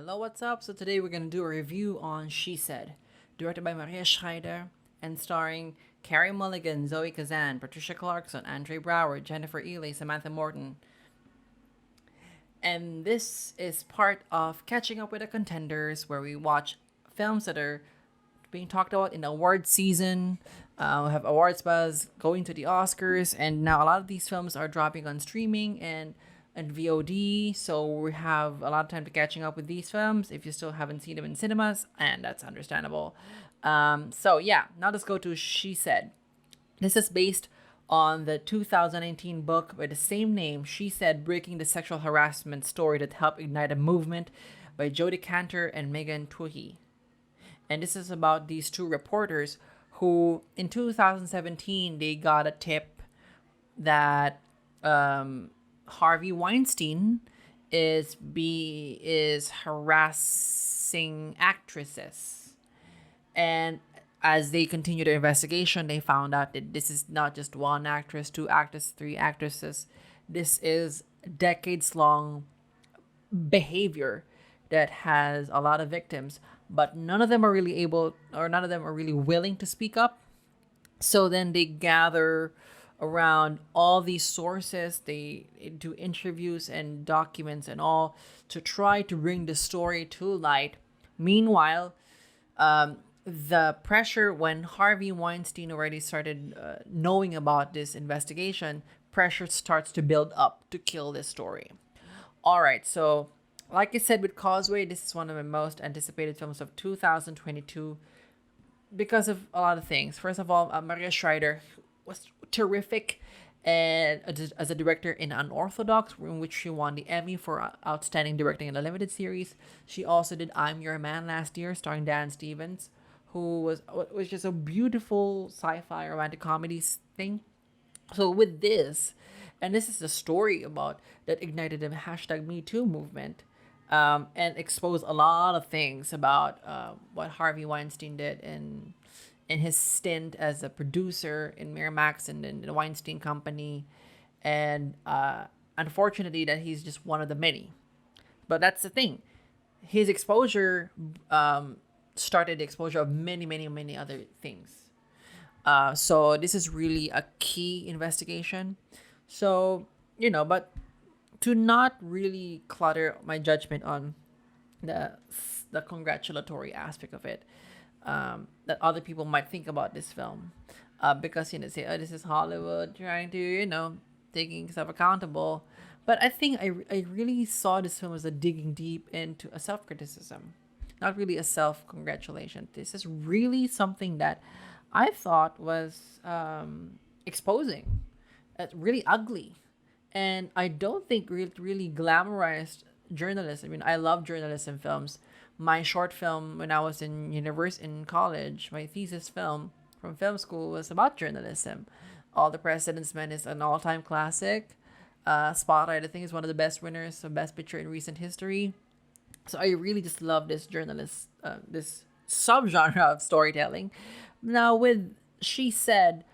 Hello, what's up? So today we're going to do a review on She Said, directed by Maria Schreider and starring Carey Mulligan, Zoe Kazan, Patricia Clarkson, Andre Braugher, Jennifer Ely, Samantha Morton. And this is part of Catching Up with the Contenders, where we watch films that are being talked about in the award season. We have awards buzz going to the Oscars, and now a lot of these films are dropping on streaming and VOD, so we have a lot of time to catching up with these films if you still haven't seen them in cinemas, and that's understandable. So yeah, now let's go to She Said. This is based on the 2019 book by the same name, She Said, Breaking the Sexual Harassment Story That Helped Ignite a Movement by Jodie Cantor and Megan Twohy. And this is about these two reporters who, in 2017, they got a tip that Harvey Weinstein is harassing actresses, and as they continue their investigation, they found out that this is not just one actress, two actresses, three actresses. This is decades-long behavior that has a lot of victims, but none of them are really able, or none of them are really willing to speak up. So then they gather around all these sources, they do interviews and documents and all to try to bring the story to light. Meanwhile, the pressure, when Harvey Weinstein already started knowing about this investigation, pressure starts to build up to kill this story. All right, so like I said with Causeway, this is one of the most anticipated films of 2022 because of a lot of things. First of all, Maria Schreider was terrific and as a director in Unorthodox, in which she won the Emmy for outstanding directing in a limited series. She also did I'm Your Man last year, starring Dan Stevens, who was just a beautiful sci-fi romantic comedy thing. So with this, and this is the story about that ignited the #MeToo movement, and exposed a lot of things about what Harvey Weinstein did in his stint as a producer in Miramax and in the Weinstein Company, and unfortunately that he's just one of the many. But that's the thing, his exposure started the exposure of many other things. So this is really a key investigation. So but to not really clutter my judgment on the congratulatory aspect of it, that other people might think about this film, because say, oh, this is Hollywood trying to taking stuff accountable. But I think I really saw this film as a digging deep into a self-criticism, not really a self-congratulation. This is really something that I thought was exposing, really ugly, and I don't think really glamorized journalism. I mean, I love journalism films. My short film when I was in college, my thesis film from film school was about journalism. All the President's Men is an all-time classic. Spotlight, I think, is one of the best winners of Best Picture in recent history. So I really just love this this subgenre of storytelling. Now with She Said,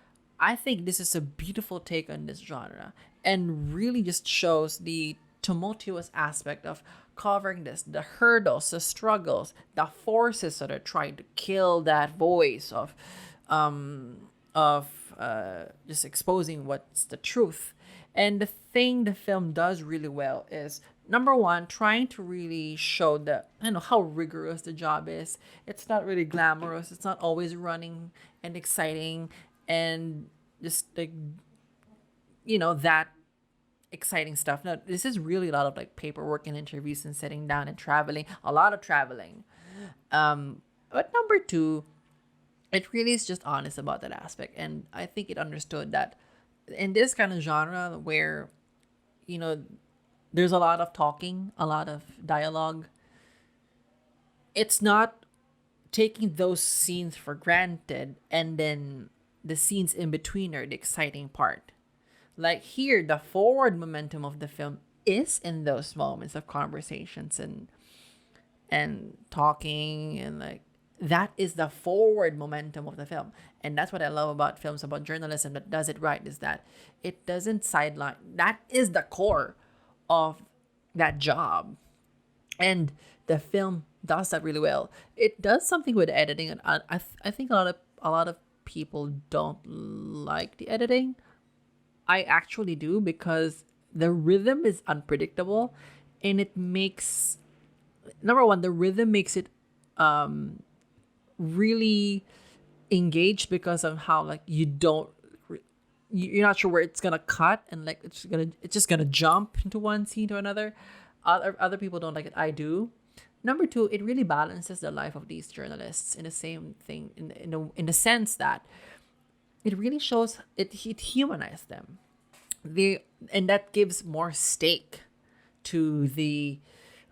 I think this is a beautiful take on this genre and really just shows the tumultuous aspect of covering this, the hurdles, the struggles, the forces that are trying to kill that voice of just exposing what's the truth. And the thing the film does really well is, number one, trying to really show how rigorous the job is. It's not really glamorous. It's not always running and exciting and just that exciting stuff. No, this is really a lot of paperwork and interviews and sitting down and traveling, a lot of traveling. But number two, it really is just honest about that aspect, and I think it understood that in this kind of genre where there's a lot of talking, a lot of dialogue, it's not taking those scenes for granted and then the scenes in between are the exciting part. Like here, the forward momentum of the film is in those moments of conversations and talking, and that is the forward momentum of the film. And that's what I love about films about journalism that does it right, is that it doesn't sideline. That is the core of that job. And the film does that really well. It does something with editing, and I think a lot of people don't like the editing. I actually do, because the rhythm is unpredictable, and it makes, number one, the rhythm makes it really engaged, because of how, like, you're not sure where it's gonna cut, and like it's just gonna jump into one scene to another. Other people don't like it. I do. Number two, it really balances the life of these journalists in the same thing, in the sense that it really shows it humanized them. And that gives more stake to the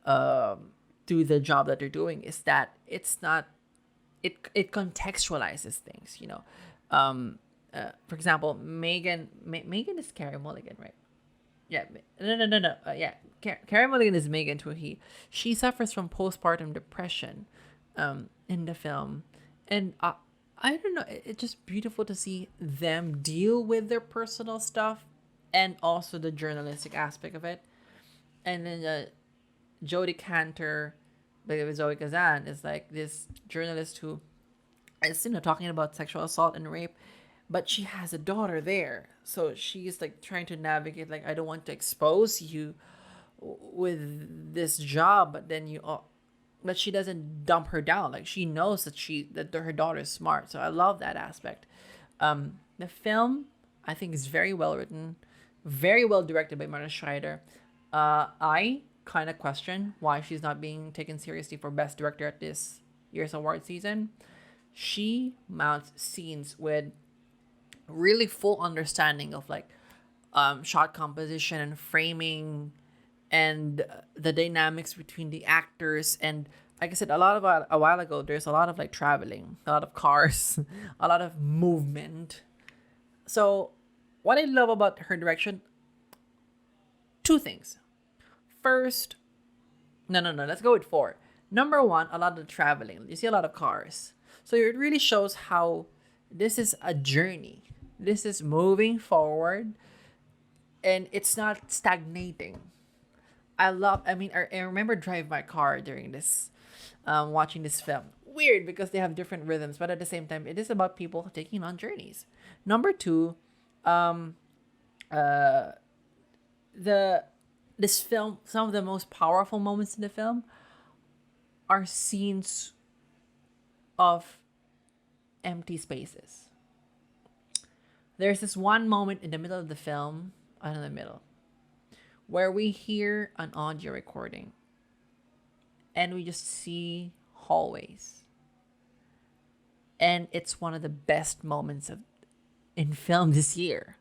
job that they're doing, is that it's not, it contextualizes things, for example, Megan is Carey Mulligan, right? Yeah. No. Yeah. Carey Mulligan is Megan to she suffers from postpartum depression, in the film, and I don't know. It's just beautiful to see them deal with their personal stuff, and also the journalistic aspect of it. And then Jodie Cantor, like with Zoe Kazan, is like this journalist who is, talking about sexual assault and rape, but she has a daughter there, so she's like trying to navigate, like, I don't want to expose you with this job, but then but she doesn't dump her down. Like, she knows that her daughter is smart, so I love that aspect. The film, I think, is very well written, very well directed by Martin Schreider. I kind of question why she's not being taken seriously for best director at this year's award season. She mounts scenes with really full understanding of, like, shot composition and framing, and the dynamics between the actors. And like I said a while ago, there's a lot of, like, traveling, a lot of cars, a lot of movement. So what I love about her direction, two things. First, no, let's go with four. Number one, a lot of the traveling. You see a lot of cars. So it really shows how this is a journey. This is moving forward, and it's not stagnating. I remember driving my car during this, watching this film. Weird, because they have different rhythms, but at the same time, it is about people taking on journeys. Number two, the this film, some of the most powerful moments in the film are scenes of empty spaces. There's this one moment in the middle of the film, in the middle, where we hear an audio recording, and we just see hallways. And it's one of the best moments in film this year.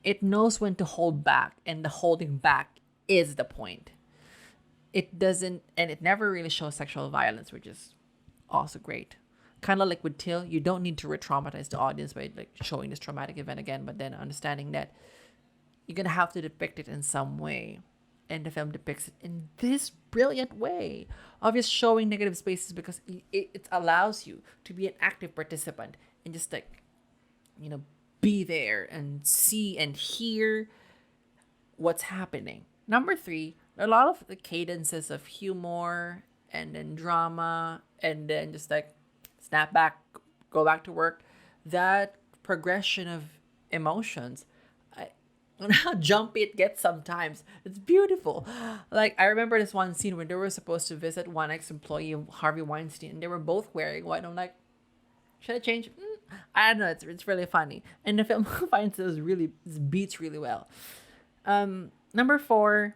It knows when to hold back, and the holding back is the point. It doesn't, and it never really shows sexual violence, which is also great. Kind of like with Till, you don't need to re-traumatize the audience by, like, showing this traumatic event again, but then understanding that you're gonna have to depict it in some way, and the film depicts it in this brilliant way of just showing negative spaces, because it allows you to be an active participant and just, like, be there and see and hear what's happening. Number three, a lot of the cadences of humor, and then drama, and then just, like, snap back, go back to work. That progression of emotions, and how jumpy it gets sometimes. It's beautiful. Like, I remember this one scene where they were supposed to visit one ex-employee of Harvey Weinstein, and they were both wearing white. I'm like, should I change? I don't know. It's really funny, and the film finds those beats really well. Number four,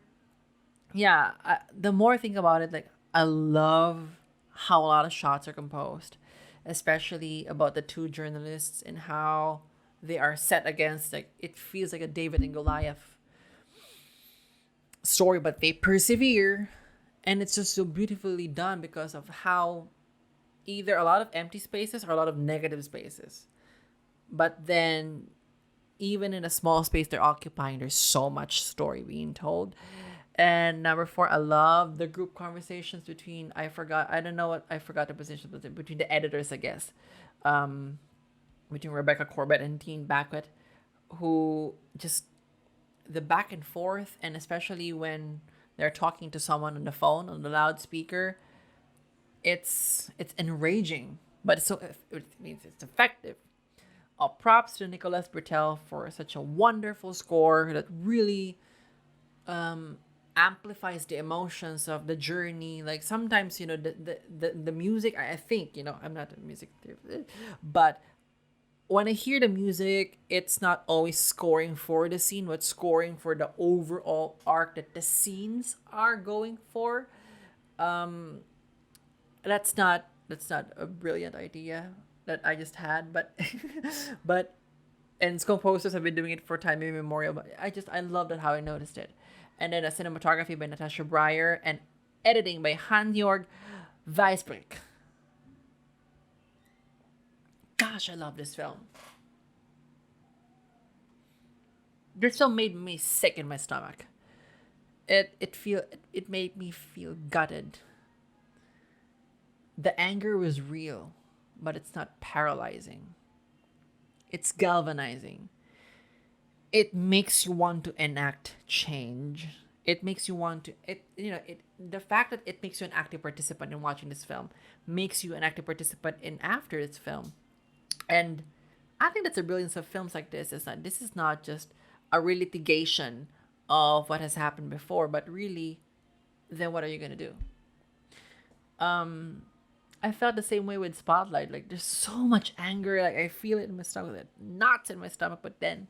yeah. The more I think about it, like, I love how a lot of shots are composed, especially about the two journalists and how they are set against, like, it feels like a David and Goliath story, but they persevere, and it's just so beautifully done because of how either a lot of empty spaces or a lot of negative spaces, but then even in a small space they're occupying, there's so much story being told. And number four, I love the group conversations between, I forgot the position, but between the editors, I guess, between Rebecca Corbett and Dean Backwet, who just, the back and forth, and especially when they're talking to someone on the phone on the loudspeaker. It's enraging, but it means it's effective. Props to Nicolas Bertel for such a wonderful score that really amplifies the emotions of the journey. Like sometimes, the music, I think, I'm not a music therapist, but when I hear the music, it's not always scoring for the scene, but scoring for the overall arc that the scenes are going for. That's not a brilliant idea that I just had, but but and composers have been doing it for time immemorial. But I love that how I noticed it. And then a cinematography by Natasha Braugher and editing by Hans-Jörg Weisbrich. Gosh, I love this film. This film made me sick in my stomach. It made me feel gutted. The anger was real, but it's not paralyzing. It's galvanizing. It makes you want to enact change. It makes you want to the fact that it makes you an active participant in watching this film makes you an active participant in after this film. And I think that's the brilliance of films like this, is that this is not just a relitigation of what has happened before, but really, then what are you gonna do? I felt the same way with Spotlight. Like, there's so much anger. Like, I feel it in my stomach, like knots in my stomach. But then,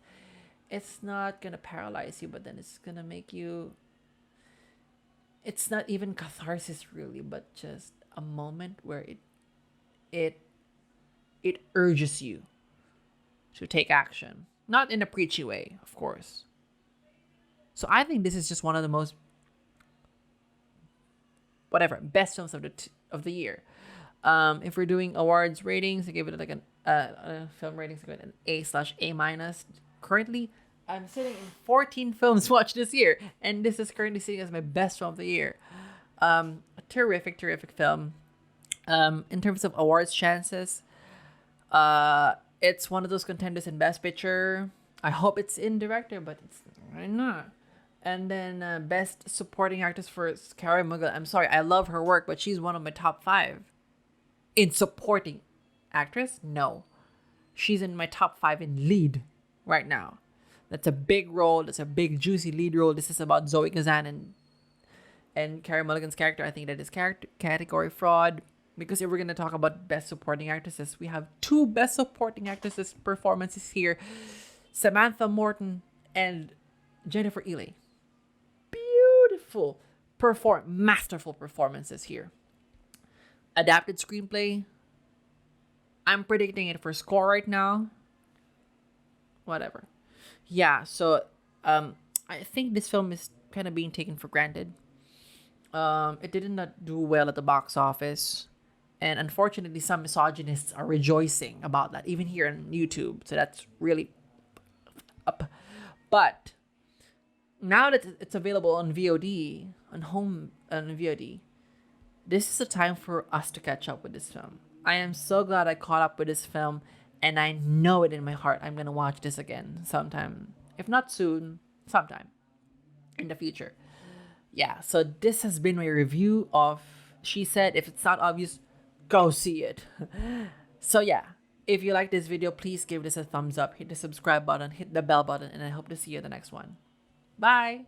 it's not gonna paralyze you. But then it's gonna make you. It's not even catharsis really, but just a moment where it urges you to take action, not in a preachy way, of course. So I think this is just one of the most best films of the year. If we're doing awards ratings, I give it like an film ratings, I give it an A/A-. Currently, I'm sitting in 14 films watched this year, and this is currently sitting as my best film of the year. A terrific film. In terms of awards chances, it's one of those contenders in Best Picture. I hope it's in director, but it's not. And then Best Supporting Actress for Carey Mulligan. I'm sorry, I love her work, but she's one of my top 5. In supporting actress, no. She's in my top 5 in lead right now. That's a big role. That's a big, juicy lead role. This is about Zoe Kazan and Carey Mulligan's character. I think that is category fraud. Because if we're going to talk about Best Supporting Actresses, we have 2 Best Supporting Actresses performances here. Samantha Morton and Jennifer Ely. Beautiful, masterful performances here. Adapted screenplay. I'm predicting it for score right now. Whatever. Yeah, so I think this film is kind of being taken for granted. It did not do well at the box office. And unfortunately, some misogynists are rejoicing about that, even here on YouTube. So that's really up. But now that it's available on VOD, on VOD, this is the time for us to catch up with this film. I am so glad I caught up with this film, and I know it in my heart I'm going to watch this again sometime. If not soon, sometime in the future. Yeah, so this has been my review of She Said. If it's not obvious, go see it. So yeah, if you like this video, please give this a thumbs up, hit the subscribe button, hit the bell button, and I hope to see you in the next one. Bye!